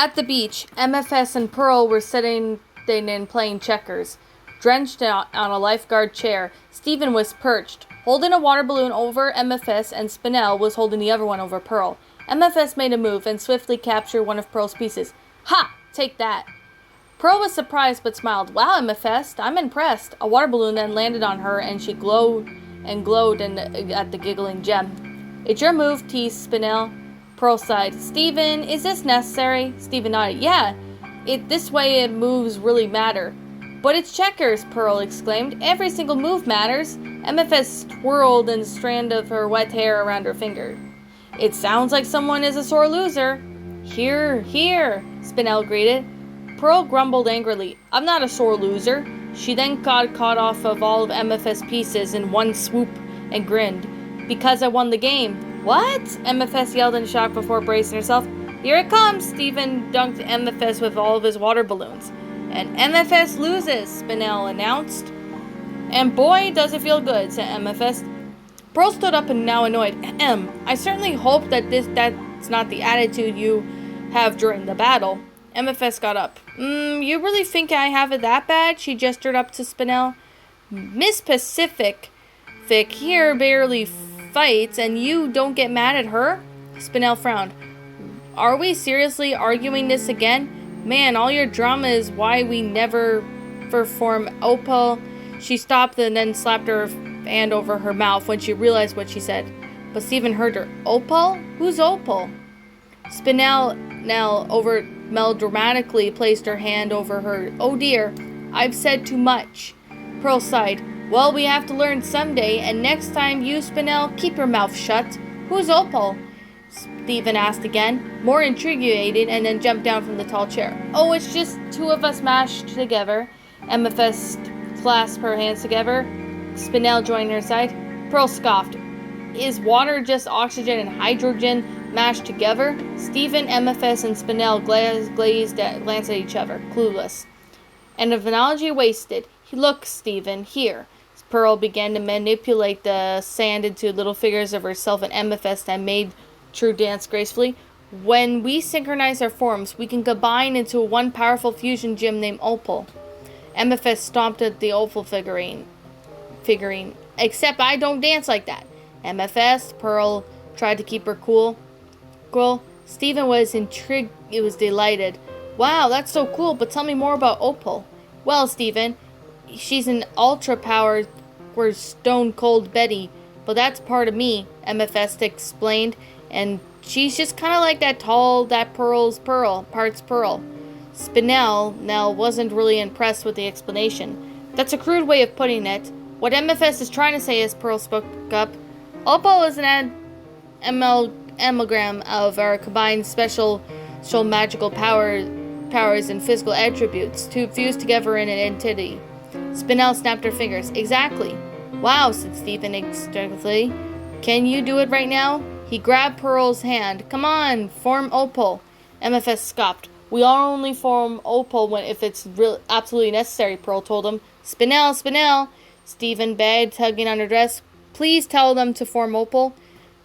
At the beach, MFS and Pearl were sitting and playing checkers. Drenched on a lifeguard chair, Stephen was perched, holding a water balloon over MFS, and Spinel was holding the other one over Pearl. MFS made a move and swiftly captured one of Pearl's pieces. Ha! Take that! Pearl was surprised but smiled. Wow, MFS, I'm impressed. A water balloon then landed on her and she glowed at the giggling gem. It's your move, teased Spinel. Pearl sighed. Stephen, is this necessary? Stephen nodded. Yeah, this way it moves really matter. But it's checkers, Pearl exclaimed. Every single move matters. MFS twirled a strand of her wet hair around her finger. It sounds like someone is a sore loser. Here, Spinel greeted. Pearl grumbled angrily. I'm not a sore loser. She then got caught off of all of MFS pieces in one swoop and grinned. Because I won the game. What? MFS yelled in shock before bracing herself. Here it comes! Stephen dunked MFS with all of his water balloons. And MFS loses, Spinel announced. And boy, does it feel good, said MFS. Pearl stood up and now annoyed. I certainly hope that that's not the attitude you have during the battle. MFS got up. You really think I have it that bad? She gestured up to Spinel. Miss Pacific here barely fights, and you don't get mad at her? Spinel frowned. Are we seriously arguing this again? Man, all your drama is why we never perform Opal. She stopped and then slapped her hand over her mouth when she realized what she said. But Stephen heard her. Opal? Who's Opal? Spinel now over melodramatically placed her hand over her. Oh dear, I've said too much. Pearl sighed. Well, we have to learn someday, and next time you, Spinel, keep your mouth shut. Who's Opal? Stephen asked again, more intrigued, and then jumped down from the tall chair. Oh, it's just two of us mashed together. MFS clasped her hands together. Spinel joined her side. Pearl scoffed. Is water just oxygen and hydrogen mashed together? Stephen, MFS, and Spinel glanced at each other, clueless. And the analogy wasted. Look, Stephen, here. Pearl began to manipulate the sand into little figures of herself and MFS that made True dance gracefully. When we synchronize our forms, we can combine into one powerful fusion gem named Opal. MFS stomped at the Opal figurine. Except I don't dance like that. MFS, Pearl tried to keep her cool. Stephen was intrigued. He was delighted. Wow, that's so cool, but tell me more about Opal. Well, Stephen, she's an ultra-powered, we're stone-cold Betty, but that's part of me, MFS explained. And she's just kind of like that parts Pearl. Spinel now wasn't really impressed with the explanation. That's a crude way of putting it. What MFS is trying to say is, Pearl spoke up, Opal is an amalgam of our combined special magical powers and physical attributes to fuse together in an entity. Spinel snapped her fingers. Exactly. Wow, said Stephen ecstatically. Can you do it right now? He grabbed Pearl's hand. Come on, form Opal. MFS scoffed. We only form Opal if it's absolutely necessary, Pearl told him. Spinel, Stephen begged, tugging on her dress. Please tell them to form Opal.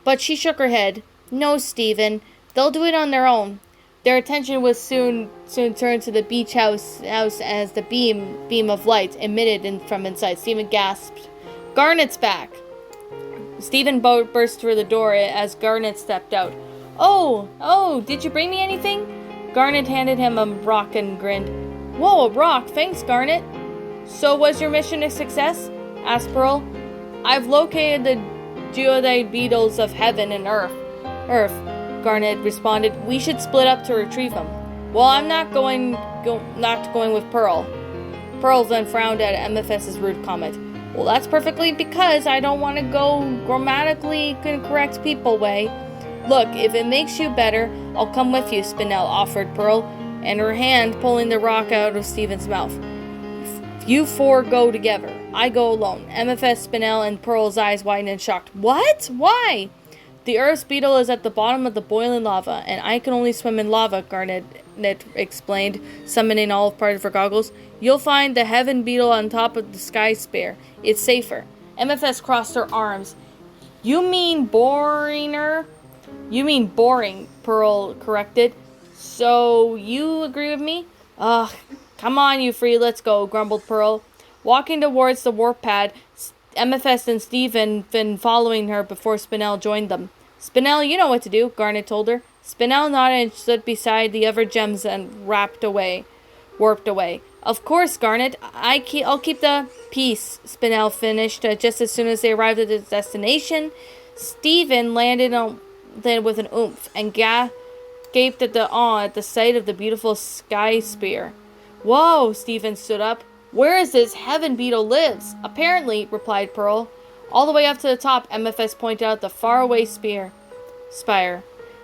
But she shook her head. No, Stephen. They'll do it on their own. Their attention was soon turned to the beach house as the beam of light emitted from inside. Stephen gasped. Garnet's back. Stephen burst through the door as Garnet stepped out. Oh, did you bring me anything? Garnet handed him a rock and grinned. Whoa, a rock, thanks, Garnet. So was your mission a success? Asked Pearl. I've located the geodite beetles of heaven and earth, Garnet responded. We should split up to retrieve them. Well, I'm not going with Pearl. Pearl then frowned at MFS's rude comment. Well, that's perfectly because I don't want to go grammatically incorrect people way. Look, if it makes you better, I'll come with you, Spinel offered Pearl, and her hand pulling the rock out of Stephen's mouth. You four go together. I go alone. MFS, Spinel, and Pearl's eyes widened in shock. What? Why? The Earth's beetle is at the bottom of the boiling lava, and I can only swim in lava, Garnet explained, summoning all part of her goggles. You'll find the heaven beetle on top of the sky spare. It's safer. MFS crossed her arms. You mean boring, Pearl corrected. So, you agree with me? Ugh, come on, you three, let's go, grumbled Pearl. Walking towards the warp pad, MFS and Steven been following her before Spinel joined them. Spinel, you know what to do, Garnet told her. Spinel nodded and stood beside the other gems and warped away. Of course, Garnet. I'll keep the peace, Spinel finished just as soon as they arrived at the destination. Steven landed with an oomph and gaped at the awe at the sight of the beautiful sky spear. Whoa, Steven stood up. Where is this heaven beetle lives? Apparently, replied Pearl. All the way up to the top, MFS pointed out the faraway spire.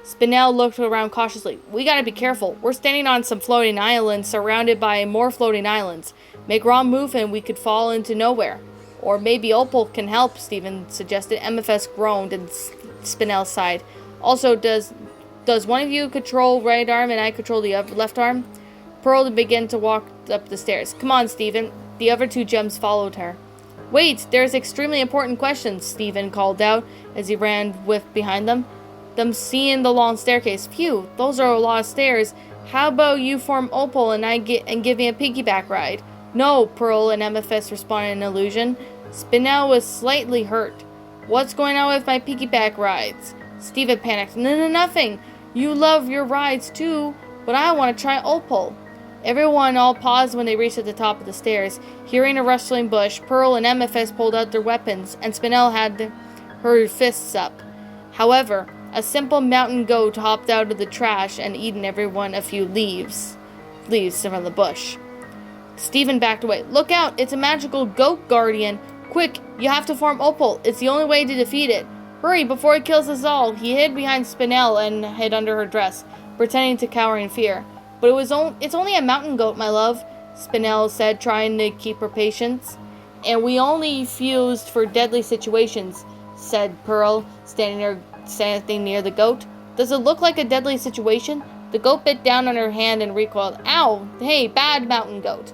Spinel looked around cautiously. We gotta be careful. We're standing on some floating islands surrounded by more floating islands. Make wrong move and we could fall into nowhere. Or maybe Opal can help, Steven suggested. MFS groaned and Spinel sighed. Also, does one of you control right arm and I control the left arm? Pearl began to walk up the stairs. Come on, Steven. The other two gems followed her. Wait, there's extremely important questions, Steven called out as he ran behind them. Seeing the long staircase. Phew, those are a lot of stairs. How about you form Opal and give me a piggyback ride? No, Pearl and MFS responded in illusion. Spinel was slightly hurt. What's going on with my piggyback rides? Steven panicked. No, nothing. You love your rides too, but I want to try Opal. Everyone all paused when they reached at the top of the stairs. Hearing a rustling bush, Pearl and MFS pulled out their weapons, and Spinel had her fists up. However, a simple mountain goat hopped out of the trash and eaten everyone a few leaves from the bush. Steven backed away. Look out, it's a magical goat guardian. Quick, you have to form Opal. It's the only way to defeat it. Hurry before it kills us all. He hid behind Spinel and hid under her dress, pretending to cower in fear. But it's only a mountain goat, my love, Spinel said, trying to keep her patience. And we only fused for deadly situations, said Pearl, standing near the goat. Does it look like a deadly situation? The goat bit down on her hand and recoiled. Ow! Hey, bad mountain goat.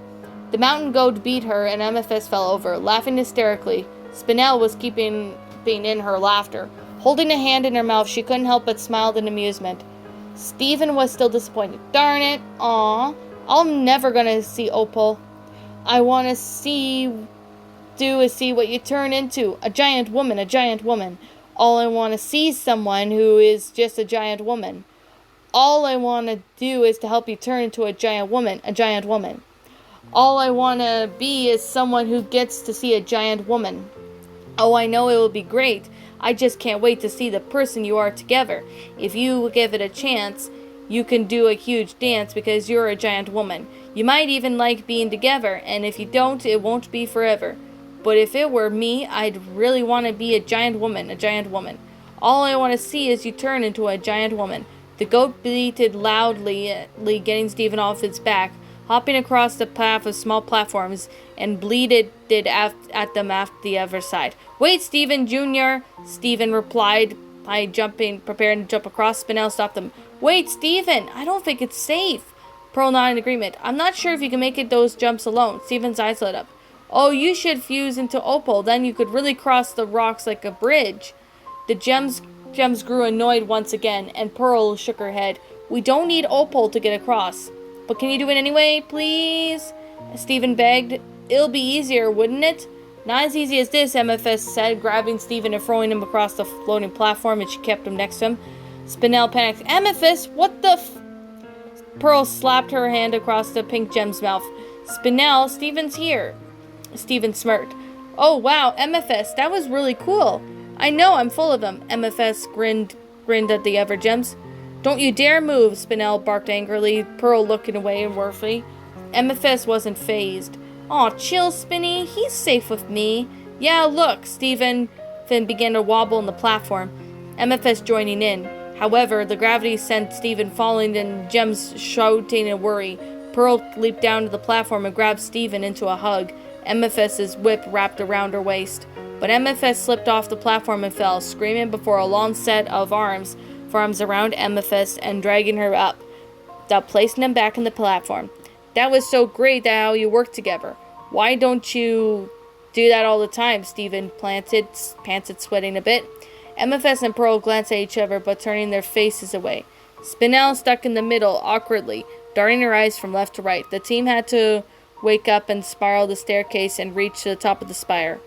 The mountain goat beat her and MFS fell over, laughing hysterically. Spinel was keeping in her laughter. Holding a hand in her mouth, she couldn't help but smile in amusement. Steven was still disappointed. Darn it. Aw. I'm never gonna see Opal. I want to see what you turn into. A giant woman. All I want to see is someone who is just a giant woman. All I want to do is to help you turn into a giant woman. All I want to be is someone who gets to see a giant woman. Oh, I know it will be great. I just can't wait to see the person you are together. If you give it a chance, you can do a huge dance because you're a giant woman. You might even like being together, and if you don't, it won't be forever. But if it were me, I'd really want to be a giant woman. All I want to see is you turn into a giant woman. The goat bleated loudly, getting Steven off its back, hopping across the path of small platforms, and bleated at them after the other side. Wait, Steven Jr., Steven replied by preparing to jump across. Spinel stopped them. Wait, Steven, I don't think it's safe. Pearl nodded in agreement. I'm not sure if you can make it those jumps alone. Steven's eyes lit up. Oh, you should fuse into Opal, then you could really cross the rocks like a bridge. The gems grew annoyed once again, and Pearl shook her head. We don't need Opal to get across. But can you do it anyway, please? Steven begged. It'll be easier, wouldn't it? Not as easy as this, MFS said, grabbing Steven and throwing him across the floating platform, and she kept him next to him. Spinel panicked. MFS, what the Pearl slapped her hand across the pink gem's mouth. Spinel, Steven's here. Steven smirked. Oh, wow, MFS, that was really cool. I know, I'm full of them. MFS grinned at the other gems. Don't you dare move, Spinel barked angrily, Pearl looking away worriedly. MFS wasn't fazed. Aw, chill, Spinny. He's safe with me. Yeah, look, Steven. Finn began to wobble on the platform, MFS joining in. However, the gravity sent Steven falling and gems shouting in worry. Pearl leaped down to the platform and grabbed Steven into a hug. MFS's whip wrapped around her waist. But MFS slipped off the platform and fell, screaming before a long set of arms around MFS and dragging her up, placing them back on the platform. That was so great that how you work together. Why don't you do that all the time? Steven panted, sweating a bit. MFS and Pearl glanced at each other, but turning their faces away. Spinel stuck in the middle, awkwardly, darting her eyes from left to right. The team had to wake up and spiral the staircase and reach to the top of the spire.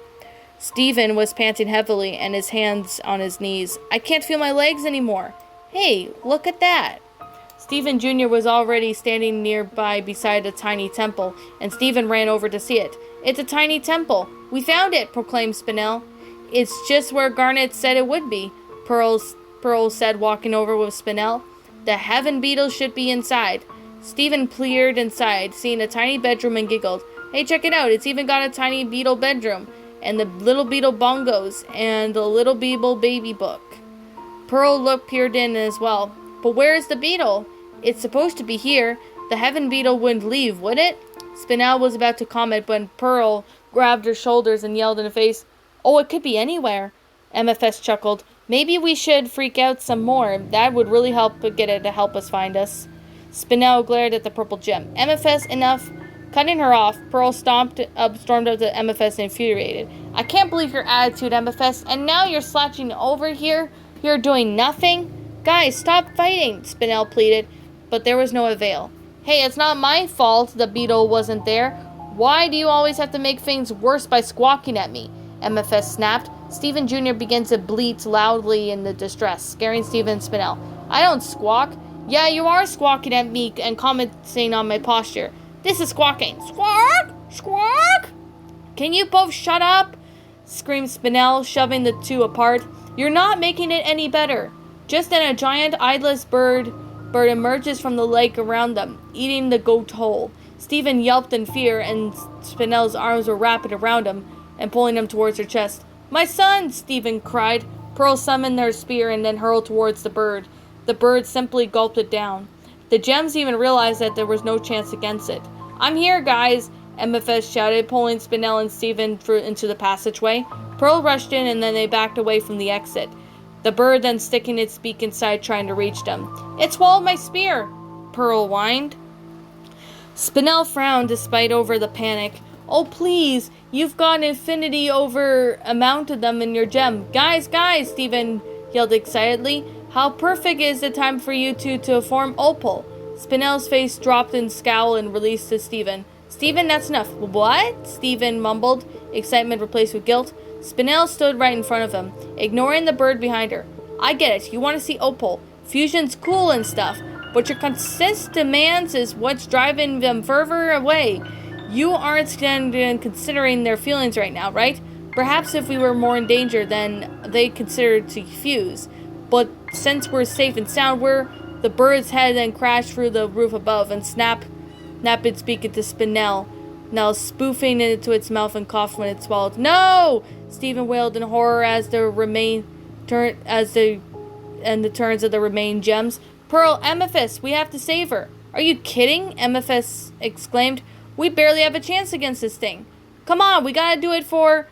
Stephen was panting heavily and his hands on his knees. I can't feel my legs anymore. Hey, look at that. Stephen Jr. was already standing nearby beside a tiny temple, and Stephen ran over to see it. It's a tiny temple. We found it, proclaimed Spinel. It's just where Garnet said it would be, Pearl said, walking over with Spinel. The heaven beetle should be inside. Stephen peered inside, seeing a tiny bedroom, and giggled. Hey, check it out. It's even got a tiny beetle bedroom, and the little beetle bongos, and the little beetle baby book. Pearl peered in as well. But where is the beetle? It's supposed to be here. The heaven beetle wouldn't leave, would it? Spinel was about to comment when Pearl grabbed her shoulders and yelled in her face, Oh, it could be anywhere. MFS chuckled. Maybe we should freak out some more. That would really help get it to help us find us. Spinel glared at the purple gem. MFS, enough. Cutting her off, Pearl stormed up to MFS infuriated. I can't believe your attitude, MFS, and now you're slouching over here. You're doing nothing. Guys, stop fighting, Spinel pleaded, but there was no avail. Hey, it's not my fault the beetle wasn't there. Why do you always have to make things worse by squawking at me? MFS snapped. Stephen Jr. began to bleat loudly in the distress, scaring Stephen and Spinel. I don't squawk. Yeah, you are squawking at me and commenting on my posture. This is squawking. Squawk! Squawk! Can you both shut up? Screamed Spinel, shoving the two apart. You're not making it any better. Just then a giant eyeless bird emerges from the lake around them, eating the goat whole. Stephen yelped in fear, and Spinel's arms were wrapped around him and pulling him towards her chest. My son! Stephen cried. Pearl summoned their spear and then hurled towards the bird. The bird simply gulped it down. The gems even realized that there was no chance against it. I'm here, guys! MFS shouted, pulling Spinel and Stephen into the passageway. Pearl rushed in and then they backed away from the exit. The bird then sticking its beak inside, trying to reach them. It swallowed my spear, Pearl whined. Spinel frowned despite over the panic. Oh, please, you've got infinity over amount of them in your gem. Guys, Stephen yelled excitedly. How perfect is the time for you two to form opal? Spinel's face dropped in scowl and released to Stephen. Stephen, that's enough. What? Stephen mumbled, excitement replaced with guilt. Spinel stood right in front of him, ignoring the bird behind her. I get it. You want to see opal. Fusion's cool and stuff, but your consistent demands is what's driving them further away. You aren't considering their feelings right now, right? Perhaps if we were more in danger, then they considered to fuse. But since we're safe and sound, the bird's head then crashed through the roof above and snapped its beak into Spinel, now spoofing it into its mouth and coughed when it swallowed. No! Stephen wailed in horror as the turns of the remaining gems. Pearl, Amethyst, we have to save her. Are you kidding? Amethyst exclaimed. We barely have a chance against this thing. Come on, we gotta do it for...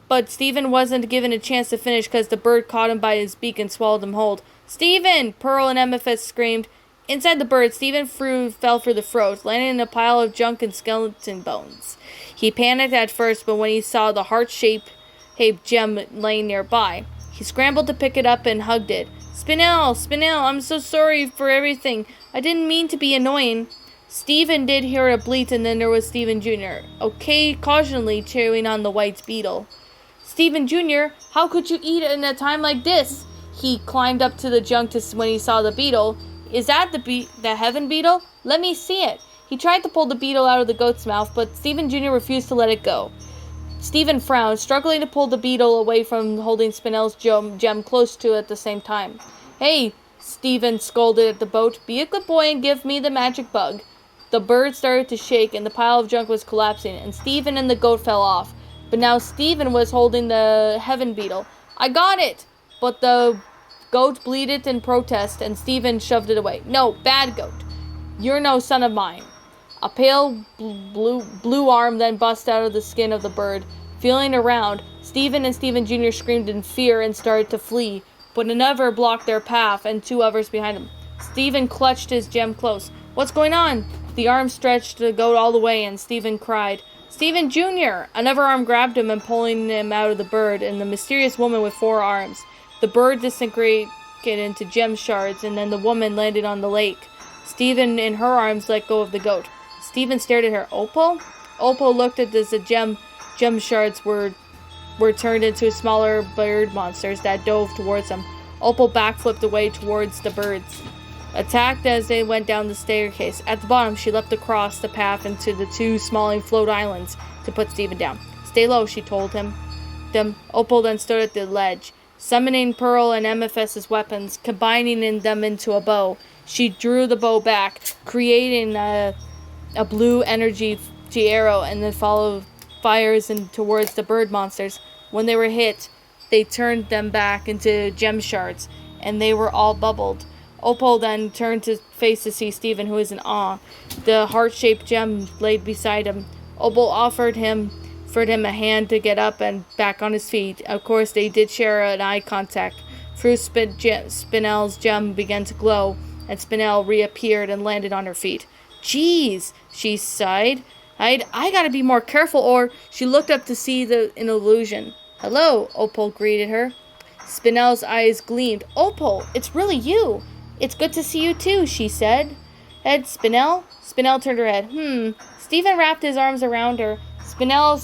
But Stephen wasn't given a chance to finish because the bird caught him by his beak and swallowed him whole. Stephen! Pearl and Amethyst screamed. Inside the bird, Stephen fell through the throat, landing in a pile of junk and skeleton bones. He panicked at first, but when he saw the heart-shaped gem laying nearby, he scrambled to pick it up and hugged it. Spinel, I'm so sorry for everything. I didn't mean to be annoying. Stephen did hear a bleat, and then there was Stephen Jr., cautionally cheering on the white beetle. Stephen Jr., how could you eat in a time like this? He climbed up to the junk when he saw the beetle. Is that the heaven beetle? Let me see it. He tried to pull the beetle out of the goat's mouth, but Stephen Jr. refused to let it go. Stephen frowned, struggling to pull the beetle away from holding Spinel's gem close to it at the same time. Hey, Stephen scolded at the boat. Be a good boy and give me the magic bug. The bird started to shake, and the pile of junk was collapsing, and Stephen and the goat fell off. But now Stephen was holding the heaven beetle. I got it! But the goat bleated in protest, and Stephen shoved it away. No, bad goat. You're no son of mine. A pale blue arm then bust out of the skin of the bird. Feeling around, Stephen and Stephen Jr. screamed in fear and started to flee, but another blocked their path and two others behind him. Stephen clutched his gem close. What's going on? The arm stretched the goat all the way, and Stephen cried, Stephen Jr. Another arm grabbed him and pulling him out of the bird, and the mysterious woman with 4 arms. The bird disintegrated it into gem shards, and then the woman landed on the lake. Stephen, in her arms, let go of the goat. Stephen stared at her. Opal? Opal looked at this. The gem shards were turned into smaller bird monsters that dove towards them. Opal backflipped away towards the birds, attacked as they went down the staircase. At the bottom, she leapt across the path into the two smalling float islands to put Stephen down. Stay low, she told him. Opal then stood at the ledge, summoning Pearl and Amethyst's weapons, combining them into a bow. She drew the bow back, creating a blue energy arrow, and then followed fires towards the bird monsters. When they were hit, they turned them back into gem shards, and they were all bubbled. Opal then turned to face to see Stephen, who was in awe. The heart-shaped gem laid beside him. Opal offered him a hand to get up and back on his feet. Of course, they did share an eye contact. Spinel's gem began to glow, and Spinel reappeared and landed on her feet. Jeez, she sighed. I gotta be more careful, or... She looked up to see an illusion. Hello, Opal greeted her. Spinel's eyes gleamed. Opal, it's really you. It's good to see you too, she said. Ed, Spinel? Spinel turned her head. Stephen wrapped his arms around her. Spinel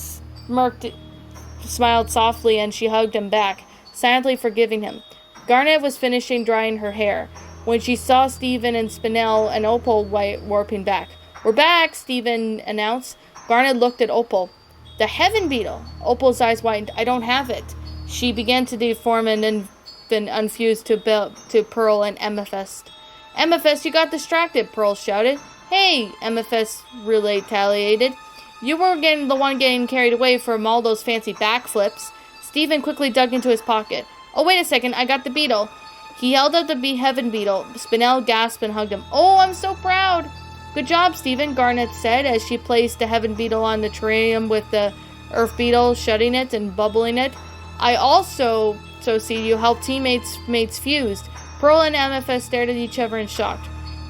smiled softly, and she hugged him back, silently forgiving him. Garnet was finishing drying her hair when she saw Stephen and Spinel and Opal warping back. We're back, Stephen announced. Garnet looked at Opal. The heaven beetle. Opal's eyes widened. I don't have it. She began to deform and then unfused to Pearl and Amethyst. Amethyst, you got distracted, Pearl shouted. Hey, Amethyst retaliated. You were the one getting carried away from all those fancy backflips. Stephen quickly dug into his pocket. Oh, wait a second, I got the beetle. He held up the heaven beetle. Spinel gasped and hugged him. Oh, I'm so proud. Good job, Stephen, Garnet said as she placed the heaven beetle on the terrarium with the earth beetle, shutting it and bubbling it. I also see you help teammates fused. Pearl and Amethyst stared at each other in shock.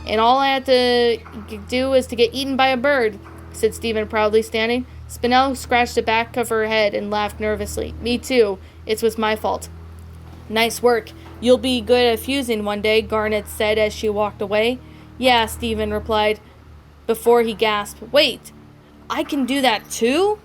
And all I had to do was to get eaten by a bird, said Stephen, proudly standing. Spinel scratched the back of her head and laughed nervously. Me too. It was my fault. Nice work. You'll be good at fusing one day, Garnet said as she walked away. Yeah, Stephen replied before he gasped. Wait, I can do that too?